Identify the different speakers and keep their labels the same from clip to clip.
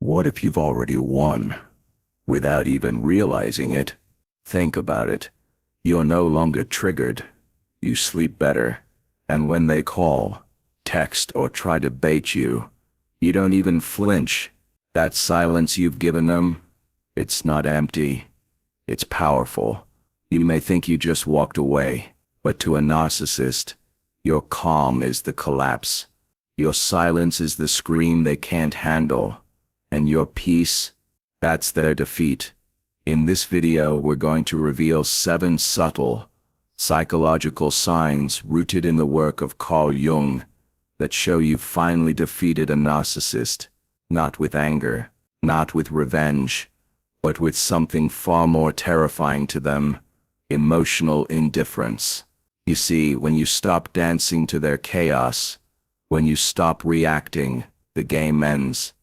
Speaker 1: What if you've already won, without even realizing it? Think about it. You're no longer triggered. You sleep better. And when they call, text, or try to bait you, you don't even flinch. That silence you've given them, it's not empty. It's powerful. You may think you just walked away, but to a narcissist, your calm is the collapse. Your silence is the scream they can't handle. And your peace, that's their defeat. In this video, we're going to reveal 7 subtle, psychological signs rooted in the work of Carl Jung that show you've finally defeated a narcissist, not with anger, not with revenge, but with something far more terrifying to them: emotional indifference. You see, when you stop dancing to their chaos, when you stop reacting, the game ends.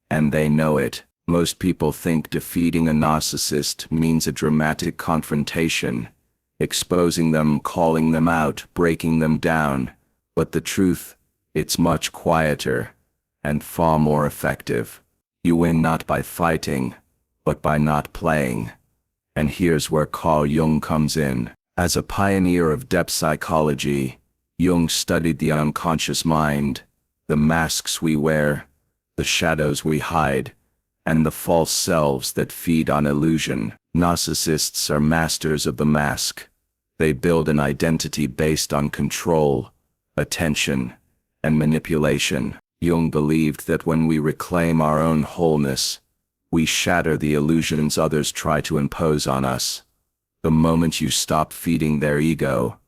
Speaker 1: And they know it. Most people think defeating a narcissist means a dramatic confrontation, exposing them, calling them out, breaking them down. But the truth, it's much quieter and far more effective. You win not by fighting, but by not playing. And here's where Carl Jung comes in. As a pioneer of depth psychology, Jung studied the unconscious mind, the masks we wear, the shadows we hide, and the false selves that feed on illusion. Narcissists are masters of the mask. They build an identity based on control, attention, and manipulation. Jung believed that when we reclaim our own wholeness, we shatter the illusions others try to impose on us. The moment you stop feeding their ego,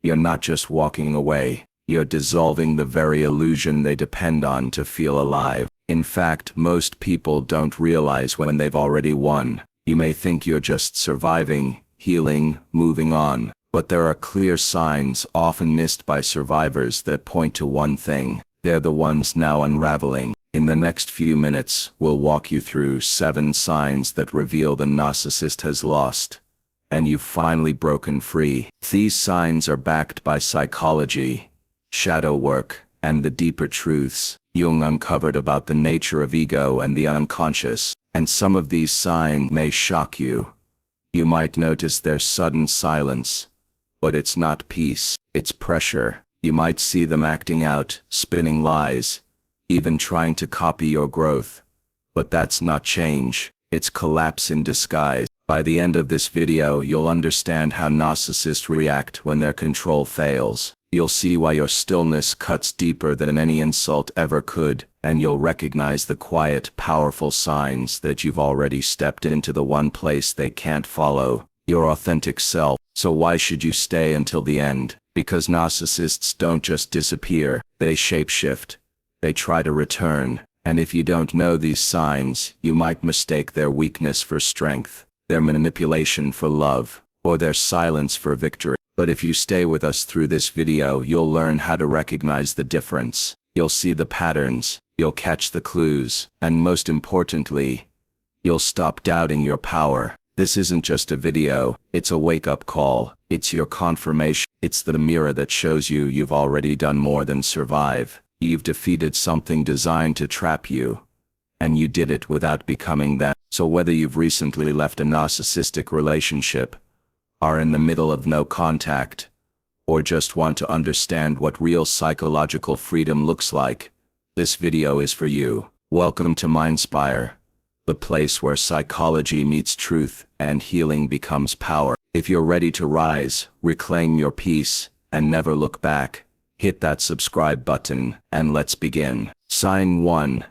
Speaker 1: you're not just walking away, you're dissolving the very illusion they depend on to feel alive. In fact, most people don't realize when they've already won. You may think you're just surviving, healing, moving on, but there are clear signs often missed by survivors that point to one thing. They're the ones now unraveling. In the next few minutes, we'll walk you through 7 signs that reveal the narcissist has lost, and you've finally broken free. These signs are backed by psychology, shadow work, and the deeper truths Jung uncovered about the nature of ego and the unconscious. And some of these signs may shock you. You might notice their sudden silence, but it's not peace, it's pressure. You might see them acting out, spinning lies, even trying to copy your growth. But that's not change, it's collapse in disguise. By the end of this video, you'll understand how narcissists react when their control fails. You'll see why your stillness cuts deeper than any insult ever could, and you'll recognize the quiet, powerful signs that you've already stepped into the one place they can't follow: your authentic self. So why should you stay until the end? Because narcissists don't just disappear, they shapeshift. They try to return, and if you don't know these signs, you might mistake their weakness for strength, their manipulation for love, or their silence for victory. But if you stay with us through this video, you'll learn how to recognize the difference. You'll see the patterns, you'll catch the clues, and most importantly, you'll stop doubting your power. This isn't just a video, it's a wake-up call. It's your confirmation. It's the mirror that shows you you've already done more than survive. You've defeated something designed to trap you, and you did it without becoming that. So whether you've recently left a narcissistic relationship, are in the middle of no contact, or just want to understand what real psychological freedom looks like, this video is for you. Welcome to Mindspire, the place where psychology meets truth and healing becomes power. If you're ready to rise, reclaim your peace, and never look back, hit that subscribe button, and let's begin. Sign 1.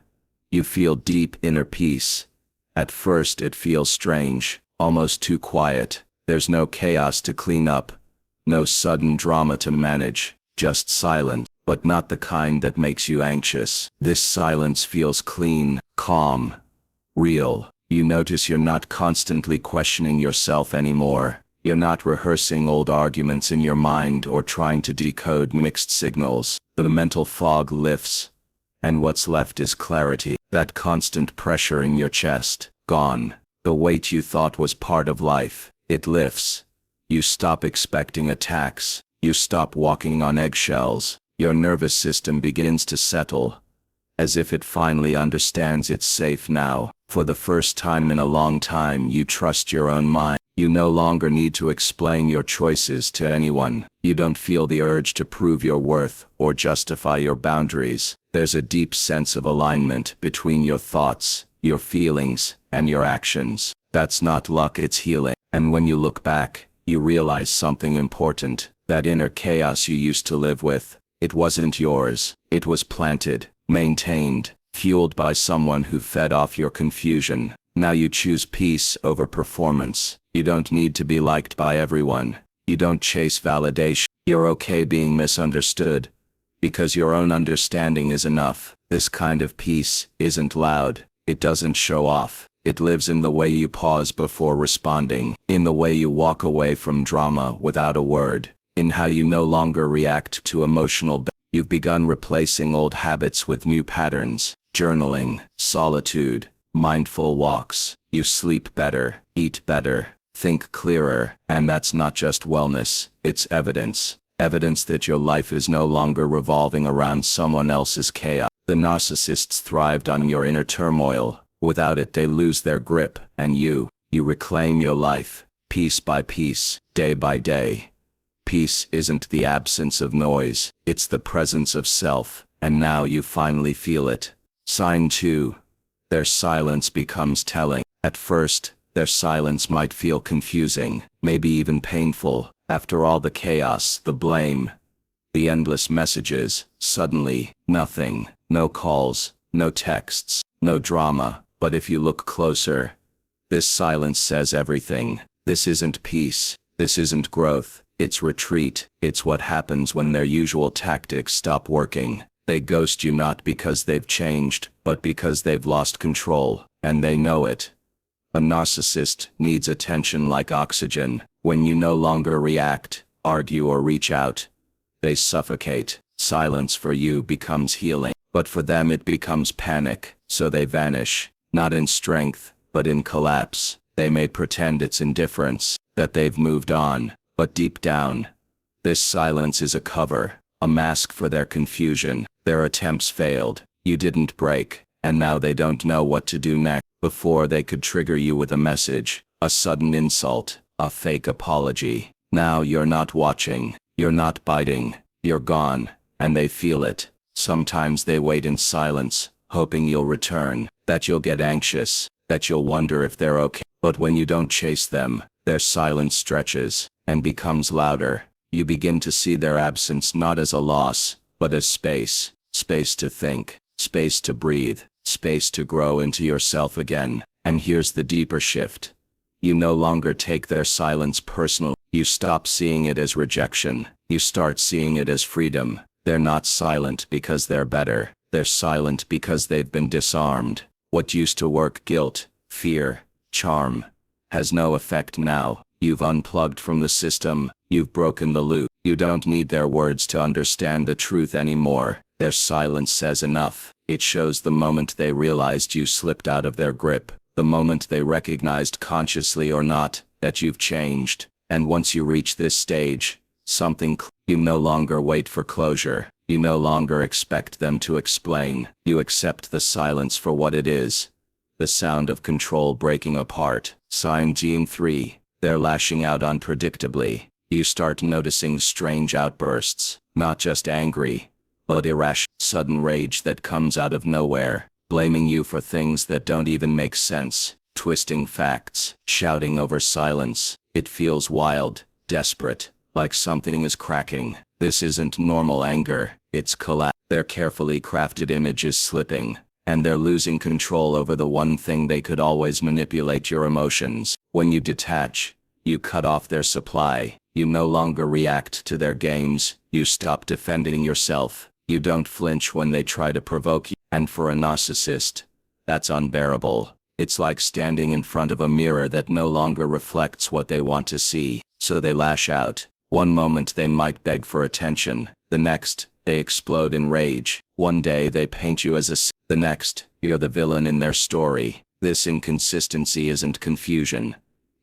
Speaker 1: You feel deep inner peace. At first it feels strange, almost too quiet. There's no chaos to clean up, no sudden drama to manage, just silence, but not the kind that makes you anxious. This silence feels clean, calm, real. You notice you're not constantly questioning yourself anymore. You're not rehearsing old arguments in your mind or trying to decode mixed signals. The mental fog lifts, and what's left is clarity. That constant pressure in your chest, gone. The weight you thought was part of life, it lifts. You stop expecting attacks. You stop walking on eggshells. Your nervous system begins to settle, as if it finally understands it's safe now. For the first time in a long time, you trust your own mind. You no longer need to explain your choices to anyone. You don't feel the urge to prove your worth or justify your boundaries. There's a deep sense of alignment between your thoughts, your feelings, and your actions. That's not luck, it's healing. And when you look back, you realize something important. That inner chaos you used to live with, it wasn't yours. It was planted, maintained, fueled by someone who fed off your confusion. Now you choose peace over performance. You don't need to be liked by everyone. You don't chase validation. You're okay being misunderstood, because your own understanding is enough. This kind of peace isn't loud. It doesn't show off. It lives in the way you pause before responding, in the way you walk away from drama without a word, in how you no longer react to emotional. You've begun replacing old habits with new patterns: journaling, solitude, mindful walks. You sleep better, eat better, think clearer, and that's not just wellness, it's evidence. Evidence that your life is no longer revolving around someone else's chaos. The narcissists thrived on your inner turmoil. Without it, they lose their grip, and you reclaim your life, piece by piece, day by day. Peace isn't the absence of noise, it's the presence of self, and now you finally feel it. Sign 2. Their silence becomes telling. At first, their silence might feel confusing, maybe even painful. After all the chaos, the blame, the endless messages, suddenly, nothing. No calls, no texts, no drama. But if you look closer, this silence says everything. This isn't peace. This isn't growth. It's retreat. It's what happens when their usual tactics stop working. They ghost you not because they've changed, but because they've lost control, and they know it. A narcissist needs attention like oxygen. When you no longer react, argue, or reach out, they suffocate. Silence for you becomes healing, but for them it becomes panic, so they vanish. Not in strength, but in collapse. They may pretend it's indifference, that they've moved on, but deep down, this silence is a cover, a mask for their confusion. Their attempts failed. You didn't break, and now they don't know what to do next. Before, they could trigger you with a message, a sudden insult, a fake apology. Now you're not watching, you're not biting, you're gone, and they feel it. Sometimes they wait in silence, hoping you'll return, that you'll get anxious, that you'll wonder if they're okay. But when you don't chase them, their silence stretches and becomes louder. You begin to see their absence not as a loss, but as space. Space to think, space to breathe, space to grow into yourself again. And here's the deeper shift. You no longer take their silence personal. You stop seeing it as rejection. You start seeing it as freedom. They're not silent because they're better. They're silent because they've been disarmed. What used to work, guilt, fear, charm, has no effect now. You've unplugged from the system. You've broken the loop. You don't need their words to understand the truth anymore. Their silence says enough. It shows the moment they realized you slipped out of their grip, the moment they recognized, consciously or not, that you've changed. And once you reach this stage, you no longer wait for closure. You no longer expect them to explain. You accept the silence for what it is. The sound of control breaking apart. Sign Jung 3. They're lashing out unpredictably. You start noticing strange outbursts, not just angry, but irrational, sudden rage that comes out of nowhere, blaming you for things that don't even make sense, twisting facts, shouting over silence. It feels wild, desperate, like something is cracking. This isn't normal anger, it's collapse. Their carefully crafted image is slipping, and they're losing control over the one thing they could always manipulate: your emotions. When you detach, you cut off their supply. You no longer react to their games. You stop defending yourself. You don't flinch when they try to provoke you. And for a narcissist, that's unbearable. It's like standing in front of a mirror that no longer reflects what they want to see. So they lash out. One moment they might beg for attention. The next, they explode in rage. One day they paint you as the next, you're the villain in their story. This inconsistency isn't confusion.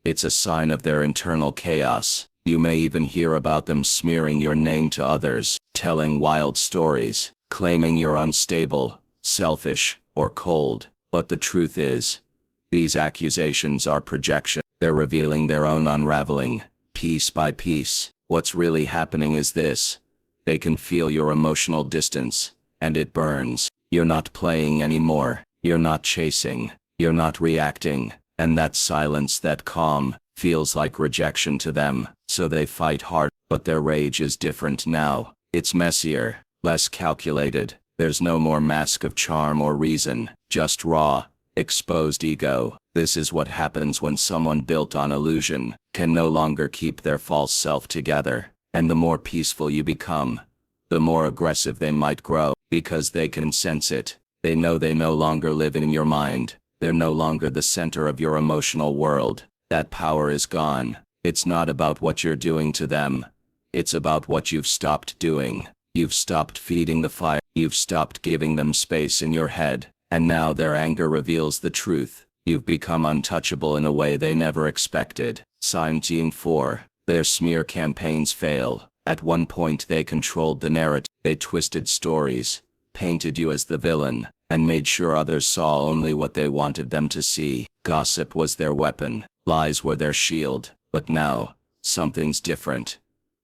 Speaker 1: It's a sign of their internal chaos. You may even hear about them smearing your name to others, telling wild stories, claiming you're unstable, selfish, or cold. But the truth is, these accusations are projection. They're revealing their own unraveling, piece by piece. What's really happening is this. They can feel your emotional distance, and it burns. You're not playing anymore. You're not chasing. You're not reacting. And that silence, that calm, feels like rejection to them. So they fight hard, but their rage is different now. It's messier, less calculated. There's no more mask of charm or reason, just raw, exposed ego. This is what happens when someone built on illusion can no longer keep their false self together. And the more peaceful you become, the more aggressive they might grow, because they can sense it. They know they no longer live in your mind. They're no longer the center of your emotional world. That power is gone. It's not about what you're doing to them. It's about what you've stopped doing. You've stopped feeding the fire. You've stopped giving them space in your head. And now their anger reveals the truth. You've become untouchable in a way they never expected. Sign Gene 4. Their smear campaigns fail. At one point they controlled the narrative. They twisted stories, painted you as the villain, and made sure others saw only what they wanted them to see. Gossip was their weapon. Lies were their shield. But now, something's different.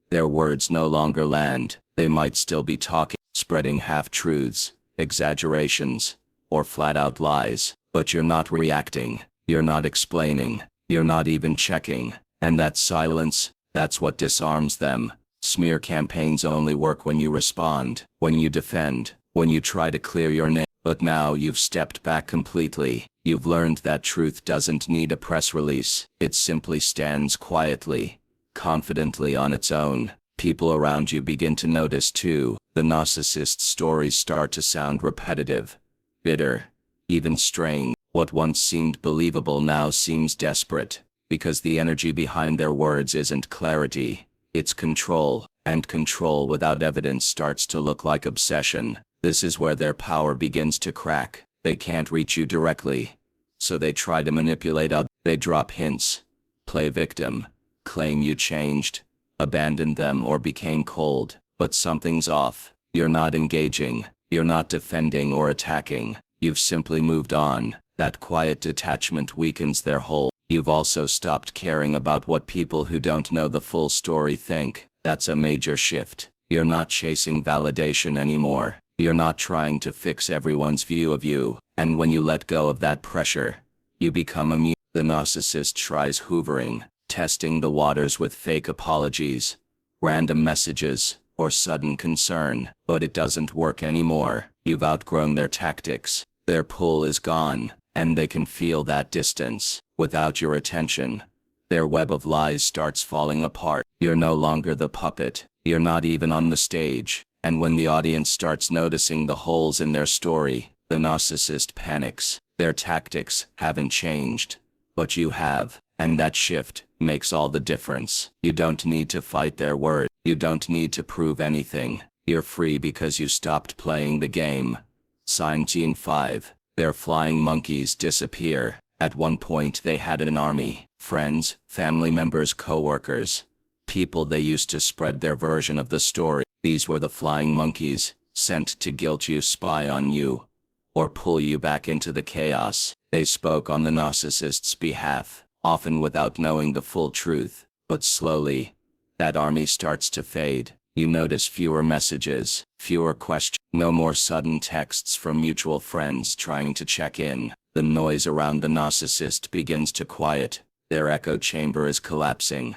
Speaker 1: Their words no longer land. They might still be talking, spreading half-truths, exaggerations, or flat-out lies. But you're not reacting. You're not explaining. You're not even checking. And that silence, that's what disarms them. Smear campaigns only work when you respond, when you defend, when you try to clear your name. But now you've stepped back completely. You've learned that truth doesn't need a press release. It simply stands quietly, confidently on its own. People around you begin to notice too. The narcissist's stories start to sound repetitive, bitter, even strained. What once seemed believable now seems desperate, because the energy behind their words isn't clarity, it's control, and control without evidence starts to look like obsession. This is where their power begins to crack. They can't reach you directly, so they try to manipulate others. They drop hints, play victim, claim you changed, abandoned them or became cold. But something's off. You're not engaging, you're not defending or attacking, you've simply moved on. That quiet detachment weakens their hold. You've also stopped caring about what people who don't know the full story think. That's a major shift. You're not chasing validation anymore. You're not trying to fix everyone's view of you. And when you let go of that pressure, you become immune. The narcissist tries hoovering, testing the waters with fake apologies, random messages, or sudden concern. But it doesn't work anymore. You've outgrown their tactics. Their pull is gone, and they can feel that distance. Without your attention, their web of lies starts falling apart. You're no longer the puppet. You're not even on the stage. And when the audience starts noticing the holes in their story, the narcissist panics. Their tactics haven't changed, but you have. And that shift makes all the difference. You don't need to fight their word. You don't need to prove anything. You're free because you stopped playing the game. Sign Gene 5. Their flying monkeys disappear. At one point they had an army. Friends, family members, co-workers. People they used to spread their version of the story. These were the flying monkeys, sent to guilt you, spy on you, or pull you back into the chaos. They spoke on the narcissist's behalf, often without knowing the full truth. But slowly, that army starts to fade. You notice fewer messages, fewer questions, no more sudden texts from mutual friends trying to check in. The noise around the narcissist begins to quiet. Their echo chamber is collapsing.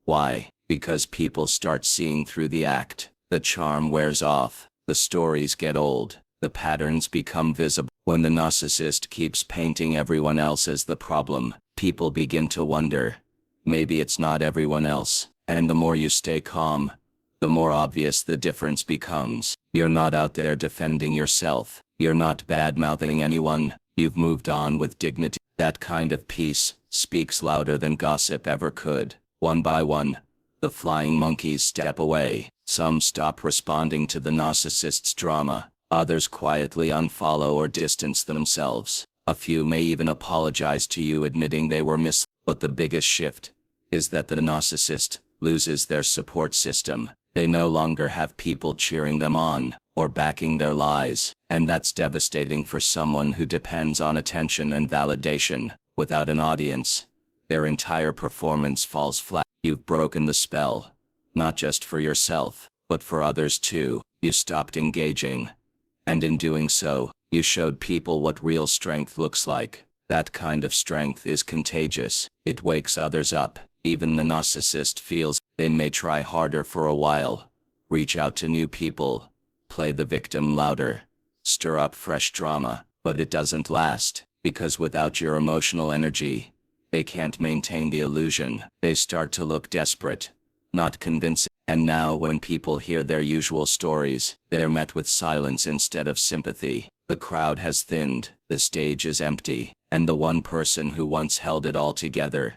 Speaker 1: Why? Because people start seeing through the act. The charm wears off. The stories get old. The patterns become visible. When the narcissist keeps painting everyone else as the problem, people begin to wonder, maybe it's not everyone else. And the more you stay calm, the more obvious the difference becomes. You're not out there defending yourself. You're not bad-mouthing anyone. You've moved on with dignity. That kind of peace speaks louder than gossip ever could. One by one, the flying monkeys step away. Some stop responding to the narcissist's drama. Others quietly unfollow or distance themselves. A few may even apologize to you, admitting they were misled. But the biggest shift is that the narcissist loses their support system. They no longer have people cheering them on, or backing their lies, and that's devastating for someone who depends on attention and validation. Without an audience, their entire performance falls flat. You've broken the spell, not just for yourself, but for others too. You stopped engaging. And in doing so, you showed people what real strength looks like. That kind of strength is contagious. It wakes others up. Even the narcissist feels they may try harder for a while, reach out to new people, play the victim louder, stir up fresh drama, but it doesn't last, because without your emotional energy, they can't maintain the illusion. They start to look desperate, not convincing. And now when people hear their usual stories, they're met with silence instead of sympathy. The crowd has thinned, the stage is empty, and the one person who once held it all together,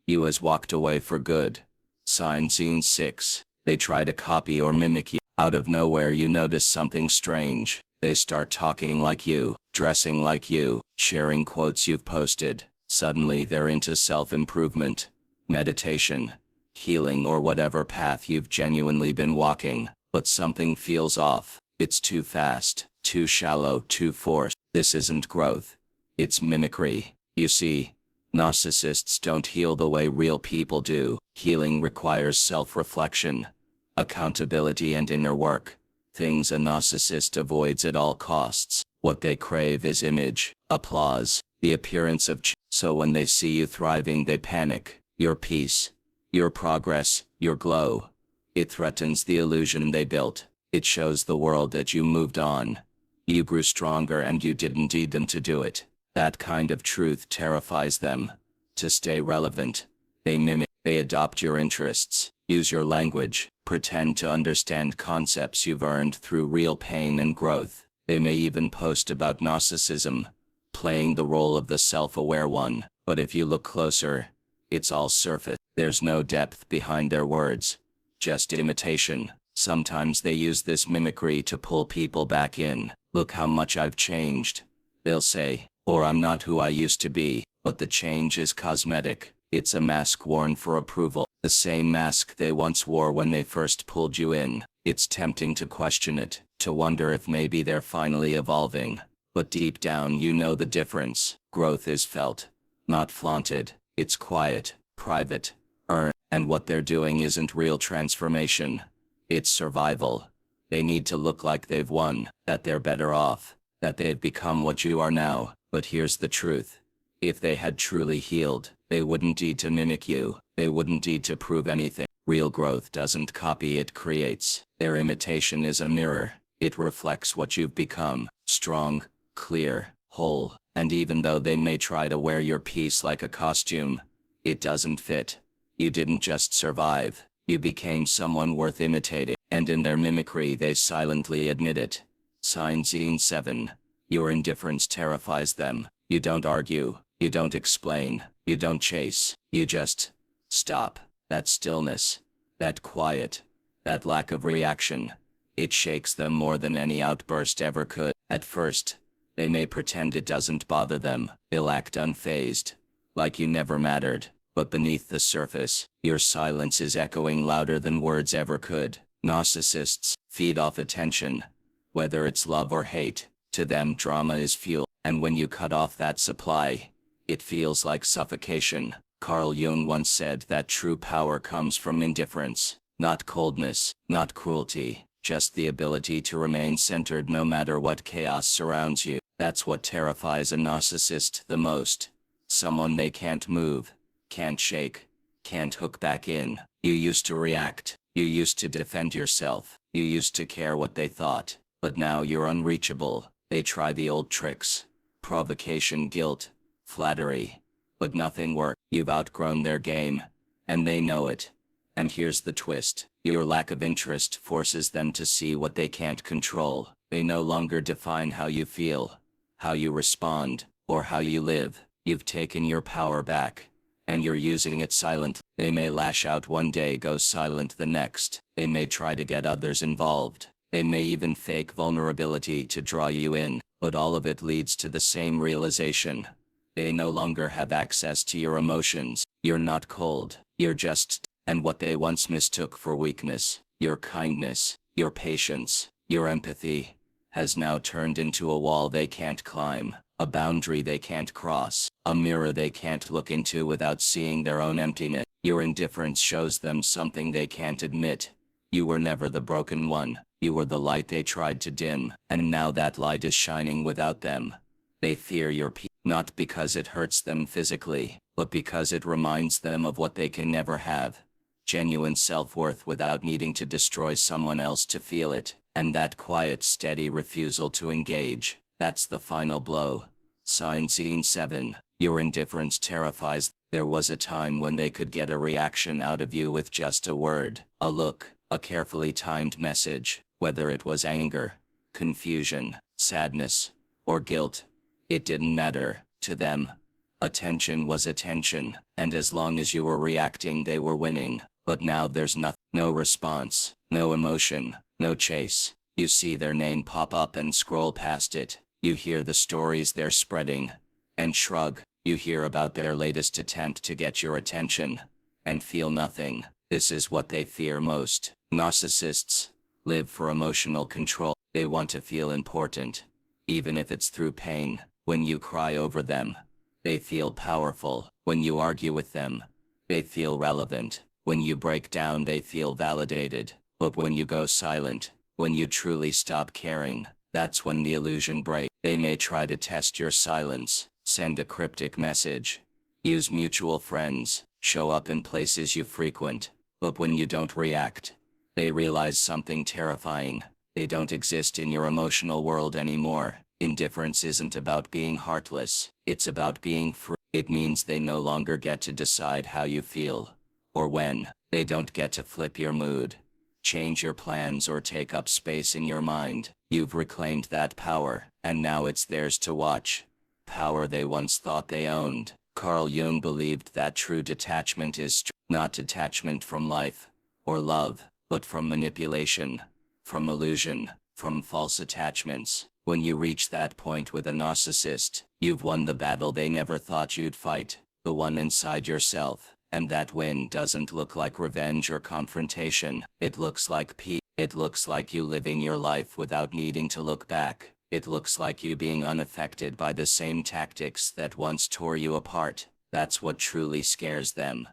Speaker 1: you, has walked away for good. Scene 6. They try to copy or mimic you. Out of nowhere you notice something strange. They start talking like you, dressing like you, sharing quotes you've posted. Suddenly they're into self-improvement, meditation, healing, or whatever path you've genuinely been walking. But something feels off. It's too fast, too shallow, too forced. This isn't growth. It's mimicry. You see, narcissists don't heal the way real people do. Healing requires self-reflection, accountability, and inner work. Things a narcissist avoids at all costs. What they crave is image, applause, the appearance of so when they see you thriving they panic. Your peace, your progress, your glow. It threatens the illusion they built. It shows the world that you moved on. You grew stronger and you didn't need them to do it. That kind of truth terrifies them. To stay relevant, they mimic, they adopt your interests, use your language, pretend to understand concepts you've earned through real pain and growth. They may even post about narcissism, playing the role of the self-aware one. But if you look closer, it's all surface. There's no depth behind their words, just imitation. Sometimes they use this mimicry to pull people back in. Look how much I've changed, they'll say, or I'm not who I used to be. But the change is cosmetic. It's a mask worn for approval. The same mask they once wore when they first pulled you in. It's tempting to question it, to wonder if maybe they're finally evolving. But deep down you know the difference. Growth is felt, not flaunted. It's quiet, private, earned. And what they're doing isn't real transformation. It's survival. They need to look like they've won, that they're better off, that they've become what you are now. But here's the truth. If they had truly healed, they wouldn't need to mimic you. They wouldn't need to prove anything. Real growth doesn't copy, it creates. Their imitation is a mirror. It reflects what you've become. Strong, clear, whole. And even though they may try to wear your piece like a costume, it doesn't fit. You didn't just survive. You became someone worth imitating. And in their mimicry they silently admit it. Scene 7. Your indifference terrifies them. You don't argue. You don't explain. You don't chase. You just stop. That stillness, that quiet, that lack of reaction, it shakes them more than any outburst ever could. At first, they may pretend it doesn't bother them. They'll act unfazed, like you never mattered. But beneath the surface, your silence is echoing louder than words ever could. Narcissists feed off attention, whether it's love or hate. To them, drama is fuel. And when you cut off that supply, it feels like suffocation. Carl Jung once said that true power comes from indifference, not coldness, not cruelty, just the ability to remain centered no matter what chaos surrounds you. That's what terrifies a narcissist the most. Someone they can't move, can't shake, can't hook back in. You used to react, you used to defend yourself, you used to care what they thought, but now you're unreachable. They try the old tricks, provocation, guilt, flattery, but nothing works. You've outgrown their game, and they know it. And here's the twist. Your lack of interest forces them to see what they can't control. They no longer define how you feel, how you respond, or how you live. You've taken your power back, and you're using it silently. They may lash out one day, go silent the next. They may try to get others involved. They may even fake vulnerability to draw you in, but all of it leads to the same realization. They no longer have access to your emotions. You're not cold, you're just, and what they once mistook for weakness, Your kindness, your patience, your empathy has now turned into a wall they can't climb, a boundary they can't cross, a mirror they can't look into without seeing their own emptiness. Your indifference shows them something they can't admit. You were never the broken one, you were the light they tried to dim, and now that light is shining without them. They fear your peace, not because it hurts them physically, but because it reminds them of what they can never have. Genuine self-worth without needing to destroy someone else to feel it, and that quiet, steady refusal to engage, that's the final blow. Sign Scene 7. Your indifference terrifies. There was a time when they could get a reaction out of you with just a word, a look, a carefully timed message, whether it was anger, confusion, sadness, or guilt. It didn't matter to them. Attention was attention, and as long as you were reacting they were winning. But now there's no response, no emotion, no chase. You see their name pop up and scroll past it. You hear the stories they're spreading, and shrug. You hear about their latest attempt to get your attention, and feel nothing. This is what they fear most. Narcissists live for emotional control. They want to feel important, even if it's through pain. When you cry over them, they feel powerful. When you argue with them, they feel relevant. When you break down, they feel validated. But when you go silent, when you truly stop caring, that's when the illusion breaks. They may try to test your silence, send a cryptic message, use mutual friends, show up in places you frequent. But when you don't react, they realize something terrifying. They don't exist in your emotional world anymore. Indifference isn't about being heartless, it's about being free. It means they no longer get to decide how you feel, or when. They don't get to flip your mood, change your plans, or take up space in your mind. You've reclaimed that power, and now it's theirs to watch. Power they once thought they owned. Carl Jung believed that true detachment is not detachment from life or love, but from manipulation, from illusion, from false attachments. When you reach that point with a narcissist, you've won the battle they never thought you'd fight, the one inside yourself. And that win doesn't look like revenge or confrontation. It looks like peace. It looks like you living your life without needing to look back. It looks like you being unaffected by the same tactics that once tore you apart. That's what truly scares them.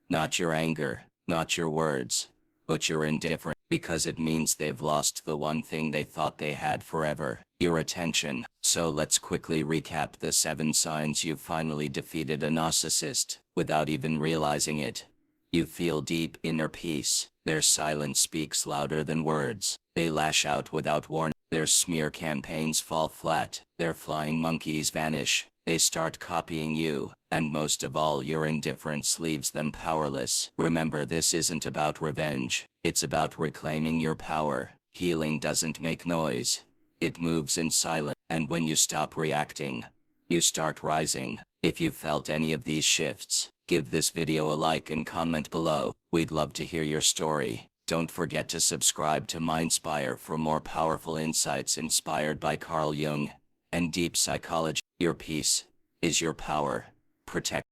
Speaker 1: Not your anger, not your words, but your indifference. Because it means they've lost the one thing they thought they had forever, your attention. So let's quickly recap the 7 signs you've finally defeated a narcissist, without even realizing it. You feel deep inner peace. Their silence speaks louder than words. They lash out without warning. Their smear campaigns fall flat. Their flying monkeys vanish. They start copying you, and most of all, your indifference leaves them powerless. Remember, this isn't about revenge. It's about reclaiming your power. Healing doesn't make noise. It moves in silence. And when you stop reacting, you start rising. If you felt any of these shifts, give this video a like and comment below. We'd love to hear your story. Don't forget to subscribe to Mindspire for more powerful insights inspired by Carl Jung and deep psychology. Your peace is your power. Protect